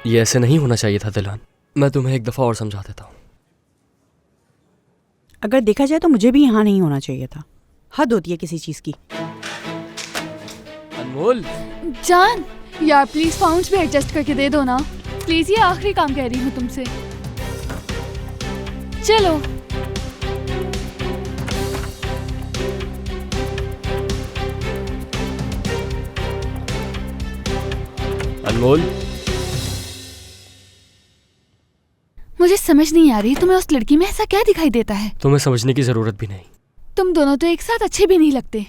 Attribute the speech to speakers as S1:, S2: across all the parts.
S1: ये ऐसे नहीं होना चाहिए था दिलान। मैं तुम्हें एक दफ़ा और समझा देता हूँ।
S2: अगर देखा जाए तो मुझे भी यहाँ नहीं होना चाहिए था। हद होती है किसी चीज़ की।
S1: अनमोल,
S3: जान यार प्लीज पाउंड्स भी एडजस्ट करके दे दो ना प्लीज, ये आखिरी काम कह रही हूँ तुमसे। चलो
S1: अनमोल,
S3: मुझे समझ नहीं आ रही तुम्हें उस लड़की में ऐसा क्या दिखाई देता है।
S1: तुम्हें समझने की ज़रूरत भी नहीं।
S3: तुम दोनों तो एक साथ अच्छे भी नहीं लगते।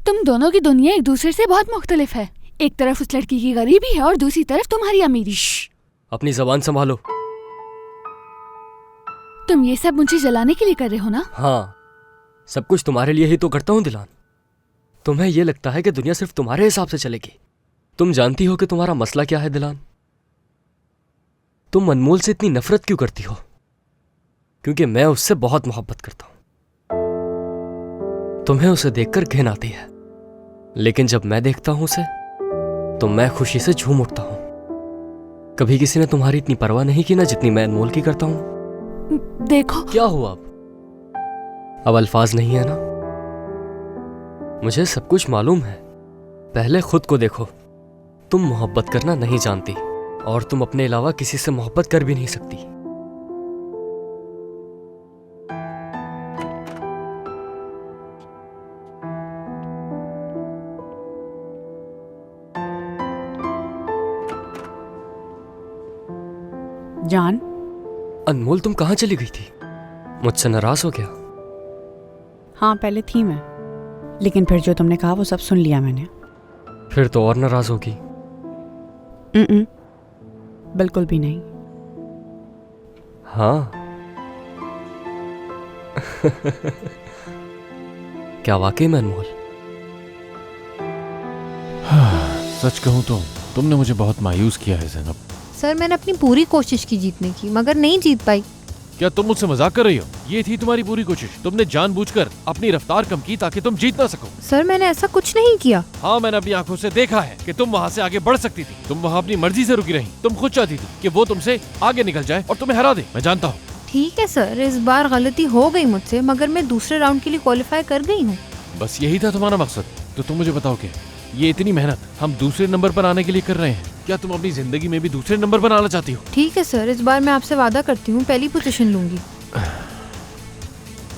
S3: तुम दोनों की दुनिया एक दूसरे से बहुत मुख्तलिफ है। एक तरफ उस लड़की की गरीबी है और दूसरी तरफ तुम्हारी अमीरी।
S1: अपनी ज़बान संभालो।
S3: तुम ये सब मुझे जलाने के लिए कर रहे हो ना?
S1: हाँ, सब कुछ तुम्हारे लिए ही तो करता हूँ दिलान। तुम्हें यह लगता है कि दुनिया सिर्फ तुम्हारे हिसाब से चलेगी। तुम जानती हो कि तुम्हारा मसला क्या है दिलान? तुम अनमोल से इतनी नफरत क्यों करती हो? क्योंकि मैं उससे बहुत मोहब्बत करता हूं। तुम्हें उसे देखकर घिन आती है, लेकिन जब मैं देखता हूं उसे तो मैं खुशी से झूम उठता हूं। कभी किसी ने तुम्हारी इतनी परवाह नहीं की ना जितनी मैं अनमोल की करता हूं।
S3: देखो
S1: क्या हुआ? अब अल्फाज नहीं है ना? मुझे सब कुछ मालूम है। पहले खुद को देखो। तुम मोहब्बत करना नहीं जानती और तुम अपने अलावा किसी से मोहब्बत कर भी नहीं सकती।
S2: जान,
S1: अनमोल, तुम कहाँ चली गई थी? मुझसे नाराज हो गया?
S2: हाँ पहले थी मैं, लेकिन फिर जो तुमने कहा वो सब सुन लिया मैंने।
S1: फिर तो और नाराज होगी।
S2: बिल्कुल भी नहीं।
S1: हाँ। क्या वाकई में अनमोल?
S4: सच कहूं तो तुमने मुझे बहुत मायूस किया है ज़ैनब।
S5: सर मैंने अपनी पूरी कोशिश की जीतने की, मगर नहीं जीत पाई।
S4: क्या तुम मुझसे मजाक कर रही हो? ये थी तुम्हारी पूरी कोशिश। तुमने जानबूझकर अपनी रफ्तार कम की ताकि तुम जीत ना सको।
S5: सर मैंने ऐसा कुछ नहीं किया।
S4: हाँ, मैंने अपनी आंखों से देखा है कि तुम वहाँ से आगे बढ़ सकती थी। तुम वहाँ अपनी मर्जी से रुकी रही। तुम खुद चाहती थी कि वो तुमसे आगे निकल जाए और तुम्हें हरा दे। मैं जानता हूँ।
S5: ठीक है सर, इस बार गलती हो गई मुझसे, मगर मैं दूसरे राउंड के लिए क्वालिफाई कर गई हूँ।
S4: बस यही था तुम्हारा मकसद। तो तुम मुझे बताओ कि ये इतनी मेहनत हम दूसरे नंबर पर आने के लिए कर रहे हैं, क्या तुम अपनी जिंदगी में भी दूसरे नंबर पर आना चाहती हो?
S5: ठीक है सर, इस बार मैं आपसे वादा करती हूँ पहली पोजीशन लूंगी।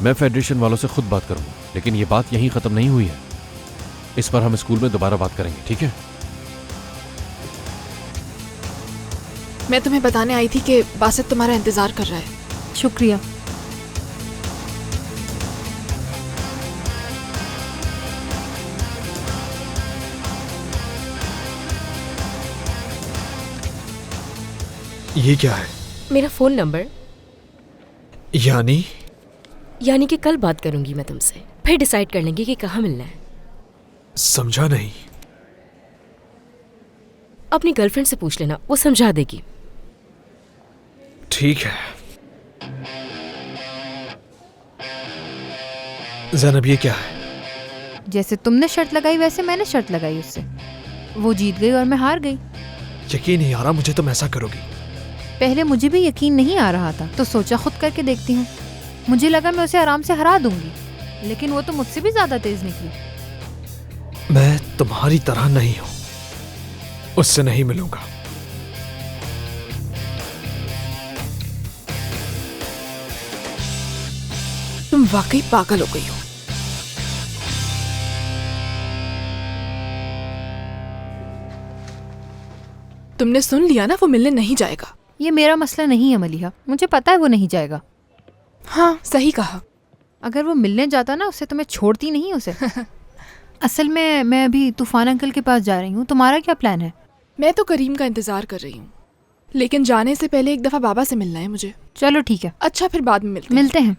S4: मैं फेडरेशन वालों से खुद बात करूंगा, लेकिन ये बात यहीं खत्म नहीं हुई है। इस पर हम स्कूल में दोबारा बात करेंगे, ठीक है?
S6: मैं तुम्हें बताने आई थी कि बासित तुम्हारा इंतजार कर रहा है।
S5: शुक्रिया।
S7: ये क्या है?
S8: मेरा फोन नंबर।
S7: यानी
S8: कि कल बात करूंगी मैं तुमसे, फिर डिसाइड कर लेंगे कि कहाँ मिलना है।
S7: समझा नहीं।
S8: अपनी गर्लफ्रेंड से पूछ लेना, वो समझा देगी।
S7: ठीक है। ज़ैनब, ये क्या है?
S5: जैसे तुमने शर्त लगाई वैसे मैंने शर्त लगाई उससे। वो जीत गई और मैं हार गई।
S7: यकीन नहीं आ रहा मुझे तुम ऐसा करोगी।
S5: पहले मुझे भी यकीन नहीं आ रहा था, तो सोचा खुद करके देखती हूँ। मुझे लगा मैं उसे आराम से हरा दूंगी, लेकिन वो तो मुझसे भी ज्यादा तेज निकली।
S7: मैं तुम्हारी तरह नहीं हूं, उससे नहीं मिलूंगा।
S6: तुम वाकई पागल हो गई हो। तुमने सुन लिया ना, वो मिलने नहीं जाएगा।
S5: ये मेरा मसला नहीं है मलिहा, मुझे पता है वो नहीं जाएगा।
S6: हाँ सही कहा।
S5: अगर वो मिलने जाता ना उससे तो मैं छोड़ती नहीं उसे। असल में मैं अभी तूफान अंकल के पास जा रही हूँ। तुम्हारा क्या प्लान है?
S6: मैं तो करीम का इंतजार कर रही हूँ, लेकिन जाने से पहले एक दफा बाबा से मिलना है मुझे।
S5: चलो ठीक है।
S6: अच्छा, फिर बाद में
S5: मिलते हैं।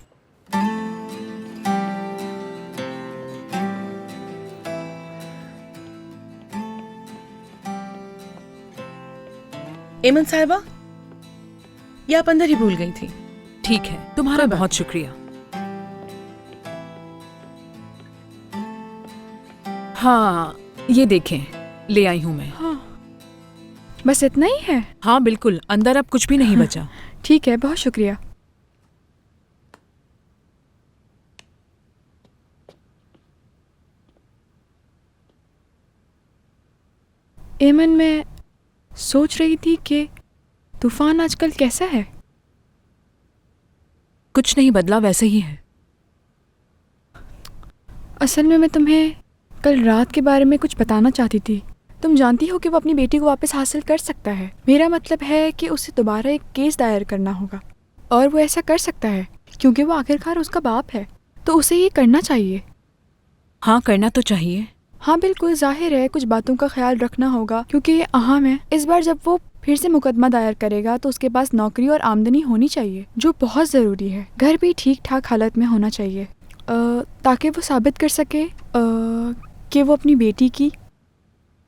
S9: एमन साहिबा, ये आप अंदर ही भूल गई थी।
S10: ठीक है, तुम्हारा बहुत शुक्रिया। हाँ, ये देखें, ले आई हूं मैं।
S6: हाँ। बस इतना ही है?
S10: हाँ बिल्कुल, अंदर अब कुछ भी नहीं बचा।
S6: ठीक है, बहुत शुक्रिया। एमन, मैं सोच रही थी कि तूफान आजकल कैसा है?
S10: कुछ नहीं बदला, वैसे ही है।
S6: असल में मैं तुम्हें कल रात के बारे में कुछ बताना चाहती थी। तुम जानती हो कि वो अपनी बेटी को वापस हासिल कर सकता है। मेरा मतलब है कि उसे दोबारा एक केस दायर करना होगा, और वो ऐसा कर सकता है क्योंकि वो आखिरकार उसका बाप है, तो उसे ये करना चाहिए।
S10: हाँ, करना तो चाहिए।
S6: हाँ बिल्कुल, जाहिर है कुछ बातों का ख्याल रखना होगा क्योंकि ये अहम है। इस बार जब वो फिर से मुकदमा दायर करेगा तो उसके पास नौकरी और आमदनी होनी चाहिए, जो बहुत ज़रूरी है। घर भी ठीक ठाक हालत में होना चाहिए ताकि वो साबित कर सके कि वो अपनी बेटी की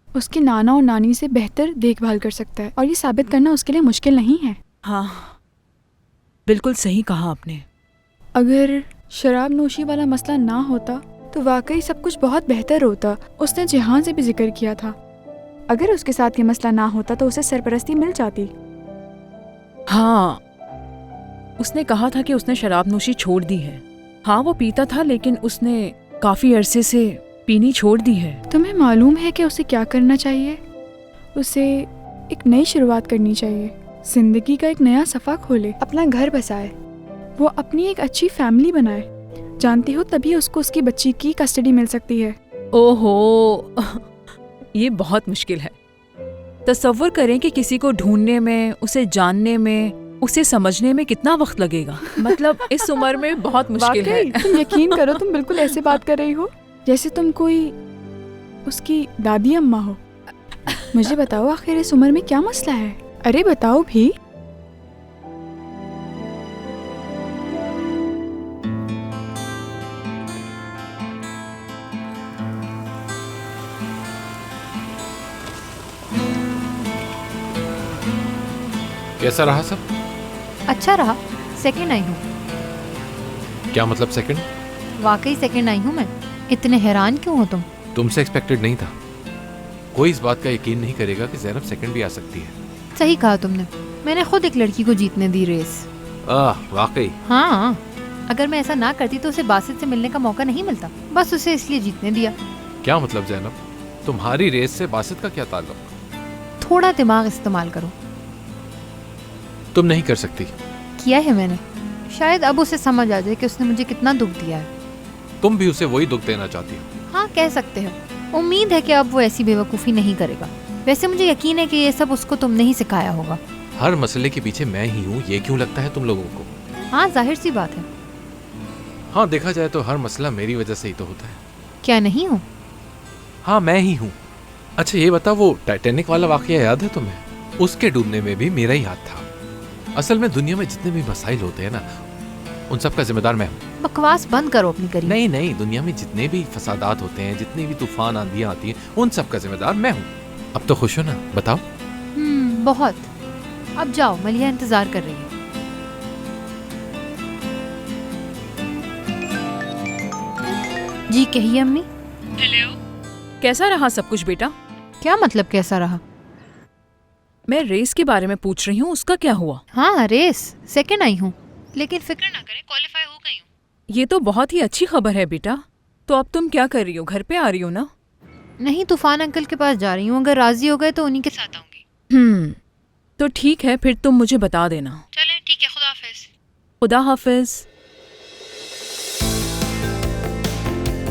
S6: उसके नाना और नानी से बेहतर देखभाल कर सकता है, और ये साबित करना उसके लिए मुश्किल नहीं है।
S10: हाँ बिल्कुल सही कहा आपने।
S6: अगर शराब नोशी वाला मसला ना होता तो वाकई सब कुछ बहुत बेहतर होता। उसने जिहान से भी जिक्र किया था। अगर उसके साथ ये मसला ना होता तो उसे सरपरस्ती मिल जाती।
S10: हाँ, उसने कहा था कि उसने शराब नोशी छोड़ दी है। हाँ, वो पीता था लेकिन उसने काफी अरसे से पीनी छोड़ दी है।
S6: तुम्हें मालूम है कि उसे क्या करना चाहिए? उसे एक नई शुरुआत करनी चाहिए, जिंदगी का एक नया सफ़ा खोले, अपना घर बसाए, वो अपनी एक अच्छी फैमिली बनाए। जानती हो, तभी उसको उसकी बच्ची की कस्टडी मिल सकती है।
S10: ओहो, ये बहुत मुश्किल है। तसव्वुर करें कि किसी को ढूंढने में, उसे जानने में, उसे समझने में कितना वक्त लगेगा। मतलब इस उम्र में बहुत मुश्किल है।
S6: तुम यकीन करो, तुम बिल्कुल ऐसे बात कर रही हो जैसे तुम कोई उसकी दादी अम्मा हो। मुझे बताओ, आखिर इस उम्र में क्या मसला है? अरे बताओ भी।
S4: कैसा रहा सब?
S5: अच्छा रहा। सेकंड आई हूँ।
S4: क्या मतलब सेकंड?
S5: वाकई सेकंड आई हूँ मैं। इतने हैरान क्यों हो तुम?
S4: तुमसे एक्सपेक्टेड नहीं था। कोई इस बात का यकीन नहीं करेगा कि ज़ैनब सेकंड भी आ सकती है।
S5: सही कहा तुमने। मैंने खुद एक लड़की को जीतने दी रेस।
S4: वाकई?
S5: हाँ, अगर मैं ऐसा ना करती तो उसे बासित से मिलने का मौका नहीं मिलता। बस उसे इसलिए जीतने दिया।
S4: क्या मतलब ज़ैनब? तुम्हारी रेस से बासित का क्या ताल्लुक?
S5: थोड़ा दिमाग इस्तेमाल करो।
S4: तुम नहीं कर सकती।
S5: किया है मैंने। शायद अब उसे समझ आ जाए कि उसने मुझे कितना दुख दिया है।
S4: तुम भी उसे वही दुख देना चाहती हो?
S5: हाँ, कह सकते हो। उम्मीद है कि अब वो ऐसी बेवकूफ़ी नहीं करेगा। वैसे मुझे यकीन है कि ये सब उसको तुमने ही सिखाया होगा।
S4: हर मसले के पीछे मैं ही हूँ, ये क्यों लगता है तुम लोगों को?
S5: हाँ, जाहिर सी बात है।
S4: हाँ, देखा जाए तो हर मसला मेरी वजह से ही तो होता है।
S5: क्या नहीं हूँ?
S4: हाँ, मैं ही हूँ। अच्छा ये बता, वो टाइटैनिक वाला वाकया याद है तुम्हें? उसके डूबने में भी मेरा ही हाथ था। असल में दुनिया में जितने भी मसाइल होते हैं ना, उन सब का जिम्मेदार मैं हूँ।
S5: बकवास बंद करो अपनी करीब।
S4: नहीं नहीं, दुनिया में जितने भी फसादात होते हैं, जितनी भी तूफान आंधियां आती हैं, उन सब का जिम्मेदार मैं हूँ। अब तो खुश हो ना? बताओ।
S5: बहुत। अब जाओ, मलिया इंतजार कर रही है। जी कहिए अम्मी।
S10: हेलो। कैसा रहा सब कुछ बेटा?
S5: क्या मतलब कैसा रहा?
S10: मैं रेस के बारे में पूछ रही हूँ, उसका क्या हुआ?
S5: हाँ, रेस सेकंड आई हूँ, लेकिन फिक्र ना करें, क्वालिफाई हो गई हूँ।
S10: ये तो बहुत ही अच्छी खबर है बेटा। तो अब तुम क्या कर रही हो? घर पे आ रही हो ना?
S5: नहीं, तूफान अंकल के पास जा रही हूँ। अगर राजी हो गए तो उन्हीं के साथ आऊंगी।
S10: तो ठीक है, फिर तुम मुझे बता देना।
S5: चलें, ठीक है। खुदा हाफिज।
S10: खुदा हाफिज।